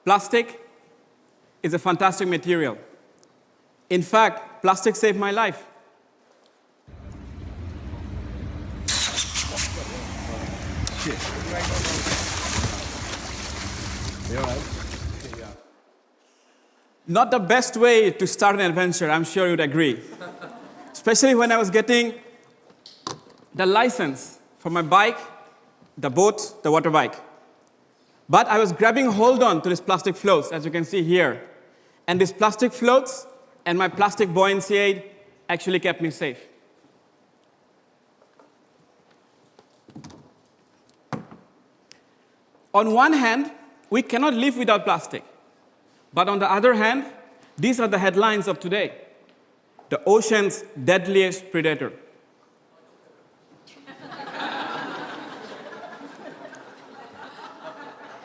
Plastic is a fantastic material. In fact, plastic saved my life. Not the best way to start an adventure, I'm sure you'd agree. Especially when I was getting the license for my bike, the boat, the water bike. But I was grabbing hold on to these plastic floats, as you can see here. And these plastic floats and my plastic buoyancy aid actually kept me safe. On one hand, we cannot live without plastic. But on the other hand, these are the headlines of today. The ocean's deadliest predator.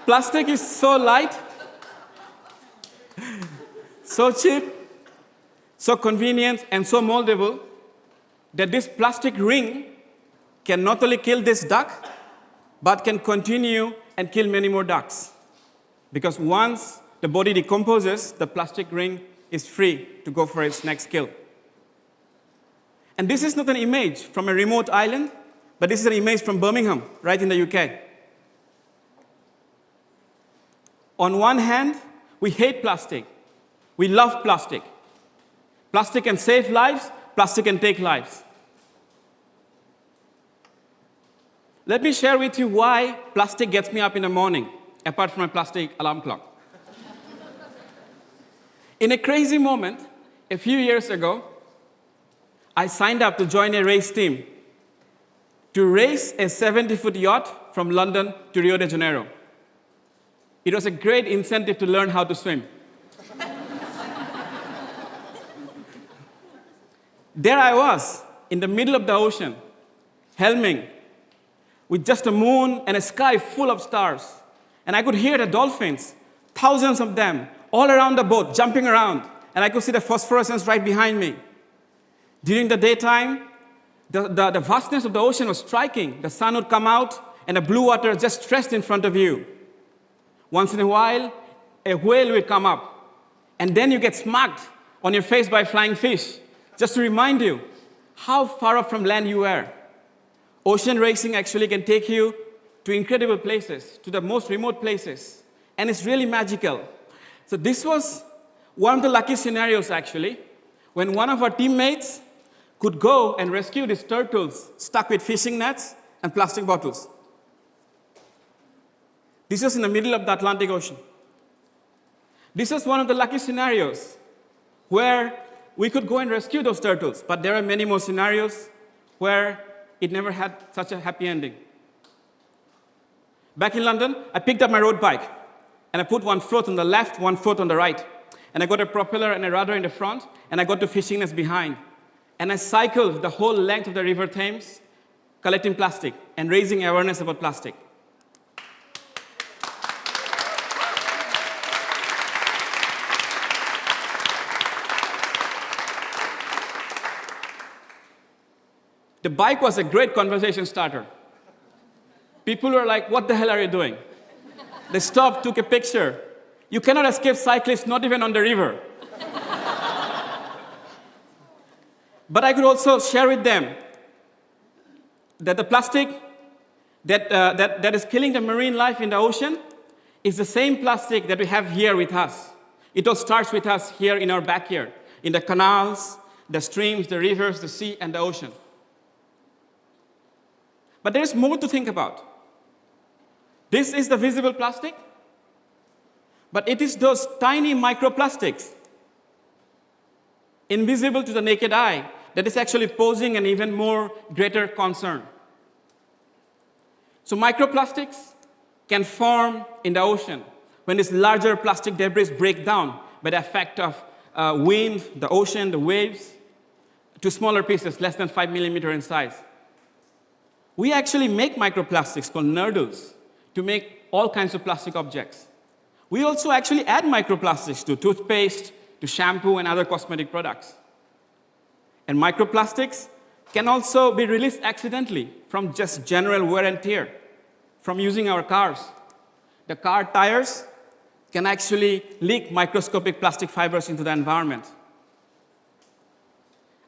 Plastic is so light, so cheap, so convenient, and so moldable that this plastic ring can not only kill this duck, but can continue and kill many more ducks. Because once the body decomposes, the plastic ring is free to go for its next kill. And this is not an image from a remote island, but this is an image from Birmingham, right in the UK. On one hand, we hate plastic. We love plastic. Plastic can save lives, plastic can take lives. Let me share with you why plastic gets me up in the morning, apart from a plastic alarm clock. In a crazy moment, a few years ago, I signed up to join a race team to race a 70-foot yacht from London to Rio de Janeiro. It was a great incentive to learn how to swim. There I was, in the middle of the ocean, helming, with just a moon and a sky full of stars. And I could hear the dolphins, thousands of them, all around the boat, jumping around. And I could see the phosphorescence right behind me. During the daytime, the vastness of the ocean was striking. The sun would come out, and the blue water just stretched in front of you. Once in a while, a whale will come up, and then you get smacked on your face by a flying fish, just to remind you how far off from land you were. Ocean racing actually can take you to incredible places, to the most remote places, and it's really magical. So this was one of the lucky scenarios, actually, when one of our teammates could go and rescue these turtles stuck with fishing nets and plastic bottles. This was in the middle of the Atlantic Ocean. This was one of the lucky scenarios where we could go and rescue those turtles, but there are many more scenarios where it never had such a happy ending. Back in London, I picked up my road bike, and I put one float on the left, one float on the right. And I got a propeller and a rudder in the front, and I got the fishing nets behind. And I cycled the whole length of the River Thames, collecting plastic and raising awareness about plastic. The bike was a great conversation starter. People were like, "What the hell are you doing?" They stopped, took a picture. You cannot escape cyclists, not even on the river. But I could also share with them that the plastic that is killing the marine life in the ocean is the same plastic that we have here with us. It all starts with us here in our backyard, in the canals, the streams, the rivers, the sea, and the ocean. But there is more to think about. This is the visible plastic, but it is those tiny microplastics, invisible to the naked eye, that is actually posing an even more greater concern. So microplastics can form in the ocean when these larger plastic debris break down by the effect of wind, the ocean, the waves, to smaller pieces, less than 5 millimeters in size. We actually make microplastics called nurdles to make all kinds of plastic objects. We also actually add microplastics to toothpaste, to shampoo, and other cosmetic products. And microplastics can also be released accidentally from just general wear and tear, from using our cars. The car tires can actually leak microscopic plastic fibers into the environment.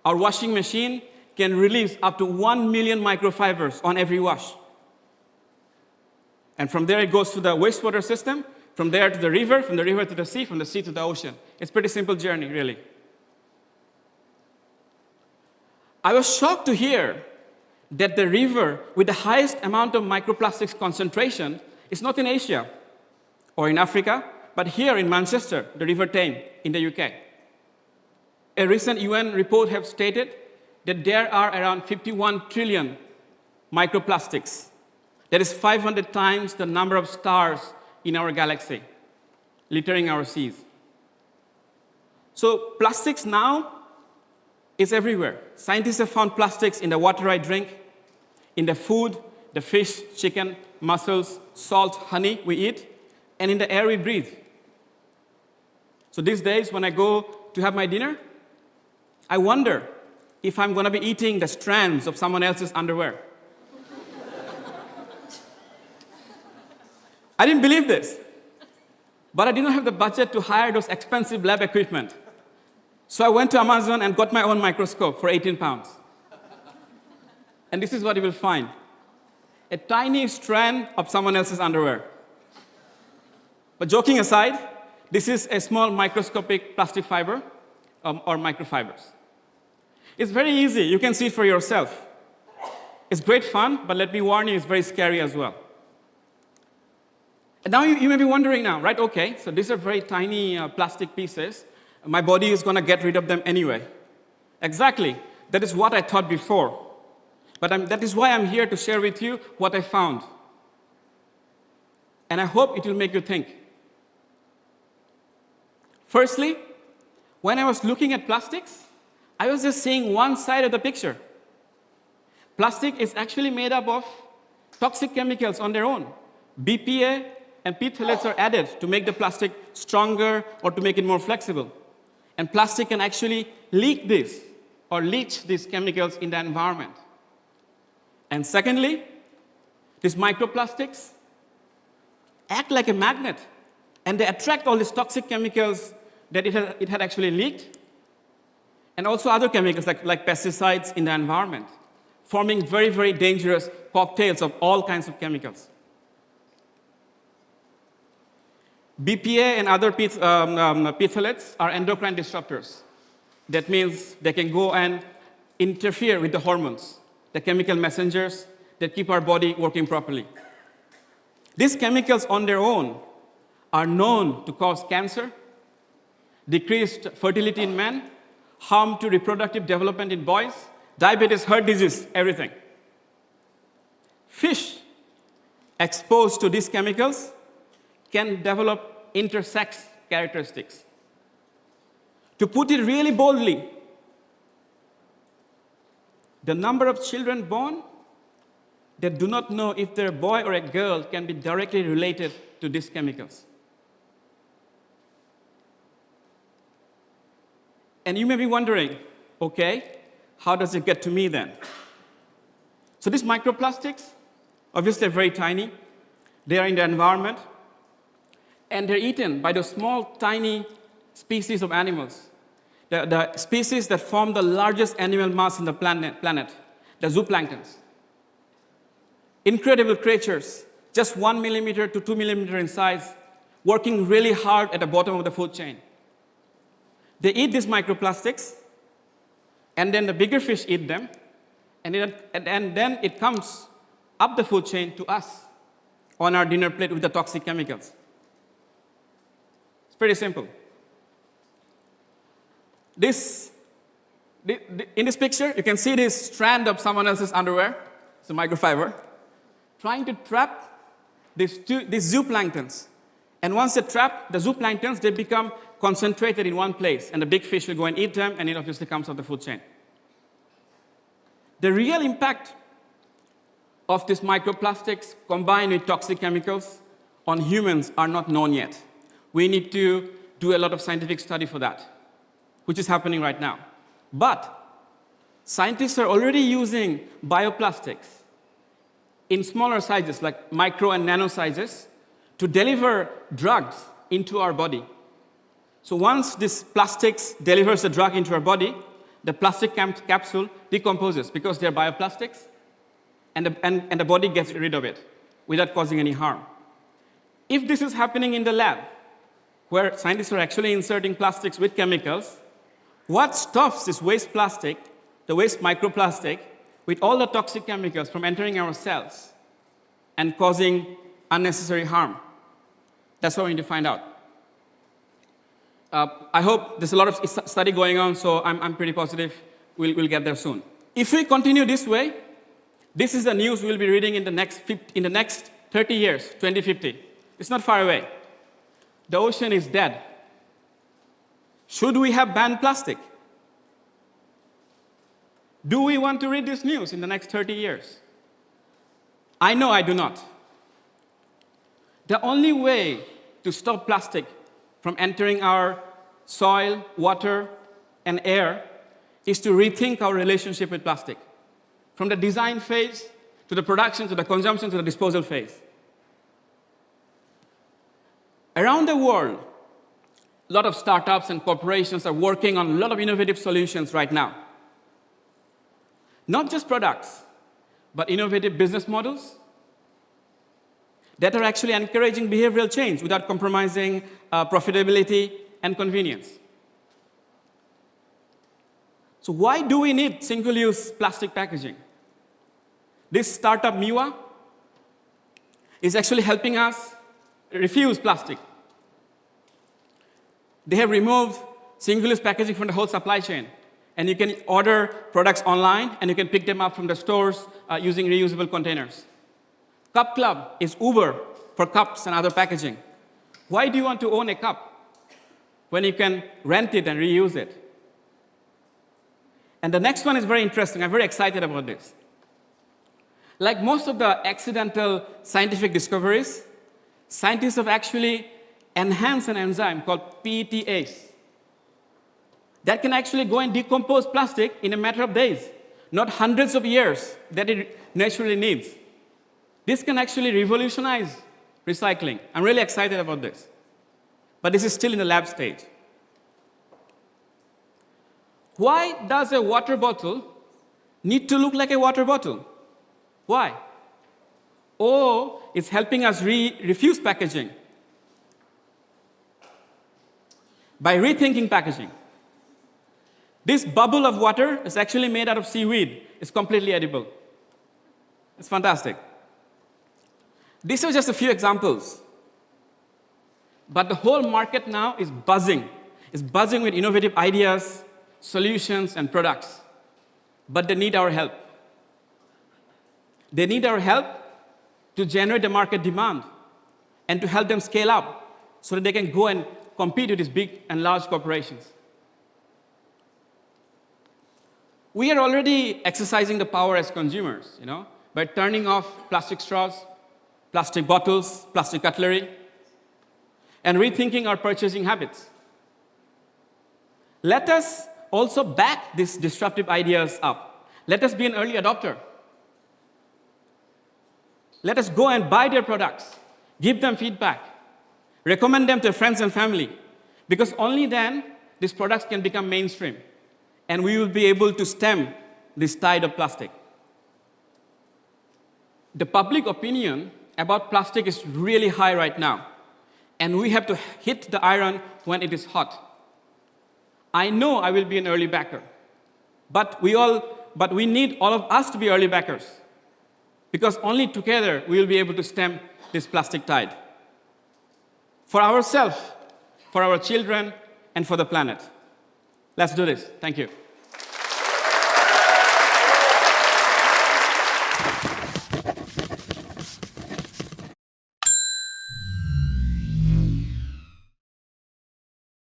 Our washing machine can release up to 1 million microfibers on every wash. And from there, it goes to the wastewater system, from there to the river, from the river to the sea, from the sea to the ocean. It's a pretty simple journey, really. I was shocked to hear that the river with the highest amount of microplastics concentration is not in Asia or in Africa, but here in Manchester, the River Thames in the UK. A recent UN report has stated that there are around 51 trillion microplastics. That is 500 times the number of stars in our galaxy, littering our seas. So plastics now is everywhere. Scientists have found plastics in the water I drink, in the food, the fish, chicken, mussels, salt, honey we eat, and in the air we breathe. So these days, when I go to have my dinner, I wonder if I'm going to be eating the strands of someone else's underwear. I didn't believe this, but I didn't have the budget to hire those expensive lab equipment. So I went to Amazon and got my own microscope for 18 pounds. And this is what you will find: a tiny strand of someone else's underwear. But joking aside, this is a small microscopic plastic fiber or microfibers. It's very easy. You can see it for yourself. It's great fun, but let me warn you, it's very scary as well. And now you may be wondering now, right? Okay, so these are very tiny plastic pieces. My body is going to get rid of them anyway. Exactly. That is what I thought before. But that is why I'm here to share with you what I found. And I hope it will make you think. Firstly, when I was looking at plastics, I was just seeing one side of the picture. Plastic is actually made up of toxic chemicals on their own. BPA and phthalates are added to make the plastic stronger or to make it more flexible. And plastic can actually leak this or leach these chemicals in the environment. And secondly, these microplastics act like a magnet, and they attract all these toxic chemicals that it had actually leaked, and also other chemicals like pesticides in the environment, forming very, very dangerous cocktails of all kinds of chemicals. BPA and other phthalates are endocrine disruptors. That means they can go and interfere with the hormones, the chemical messengers that keep our body working properly. These chemicals on their own are known to cause cancer, decreased fertility in men, harm to reproductive development in boys, diabetes, heart disease, everything. Fish exposed to these chemicals can develop intersex characteristics. To put it really boldly, the number of children born that do not know if they're a boy or a girl can be directly related to these chemicals. And you may be wondering, okay, how does it get to me then? So these microplastics, obviously very tiny. They are in the environment, and they're eaten by those small, tiny species of animals. The species that form the largest animal mass in the planet, the zooplanktons. Incredible creatures, just 1 millimeter to 2 millimeter in size, working really hard at the bottom of the food chain. They eat these microplastics, and then the bigger fish eat them, and then it comes up the food chain to us on our dinner plate with the toxic chemicals. It's pretty simple. In this picture, you can see this strand of someone else's underwear, it's a microfiber, trying to trap these zooplanktons. And once they trap the zooplanktons, they become concentrated in one place, and the big fish will go and eat them, and it obviously comes up the food chain. The real impact of these microplastics combined with toxic chemicals on humans are not known yet. We need to do a lot of scientific study for that, which is happening right now. But scientists are already using bioplastics in smaller sizes, like micro and nano sizes, to deliver drugs into our body. So once this plastics delivers the drug into our body, the plastic capsule decomposes because they're bioplastics, and the body gets rid of it without causing any harm. If this is happening in the lab, where scientists are actually inserting plastics with chemicals, what stops this waste plastic, the waste microplastic, with all the toxic chemicals from entering our cells and causing unnecessary harm? That's what we need to find out. I hope there's a lot of study going on, so I'm pretty positive we'll get there soon. If we continue this way, this is the news we'll be reading in the next 30 years, 2050. It's not far away. The ocean is dead. Should we have banned plastic? Do we want to read this news in the next 30 years? I know I do not. The only way to stop plastic from entering our soil, water, and air is to rethink our relationship with plastic, from the design phase to the production, to the consumption, to the disposal phase. Around the world, a lot of startups and corporations are working on a lot of innovative solutions right now. Not just products, but innovative business models that are actually encouraging behavioral change without compromising profitability and convenience. So why do we need single-use plastic packaging? This startup, Miwa, is actually helping us refuse plastic. They have removed single-use packaging from the whole supply chain. And you can order products online, and you can pick them up from the stores using reusable containers. Cup Club is Uber for cups and other packaging. Why do you want to own a cup when you can rent it and reuse it? And the next one is very interesting. I'm very excited about this. Like most of the accidental scientific discoveries, scientists have actually enhanced an enzyme called PETase that can actually go and decompose plastic in a matter of days, not hundreds of years that it naturally needs. This can actually revolutionize recycling. I'm really excited about this. But this is still in the lab stage. Why does a water bottle need to look like a water bottle? Why? Oh, it's helping us refuse packaging by rethinking packaging. This bubble of water is actually made out of seaweed. It's completely edible. It's fantastic. These are just a few examples. But the whole market now is buzzing. It's buzzing with innovative ideas, solutions, and products. But they need our help. They need our help to generate the market demand and to help them scale up so that they can go and compete with these big and large corporations. We are already exercising the power as consumers, by turning off plastic straws, plastic bottles, plastic cutlery, and rethinking our purchasing habits. Let us also back these disruptive ideas up. Let us be an early adopter. Let us go and buy their products, give them feedback, recommend them to friends and family, because only then these products can become mainstream, and we will be able to stem this tide of plastic. The public opinion about plastic is really high right now, and we have to hit the iron when it is hot. I know I will be an early backer, but we need all of us to be early backers, because only together we will be able to stem this plastic tide. For ourselves, for our children, and for the planet. Let's do this. Thank you.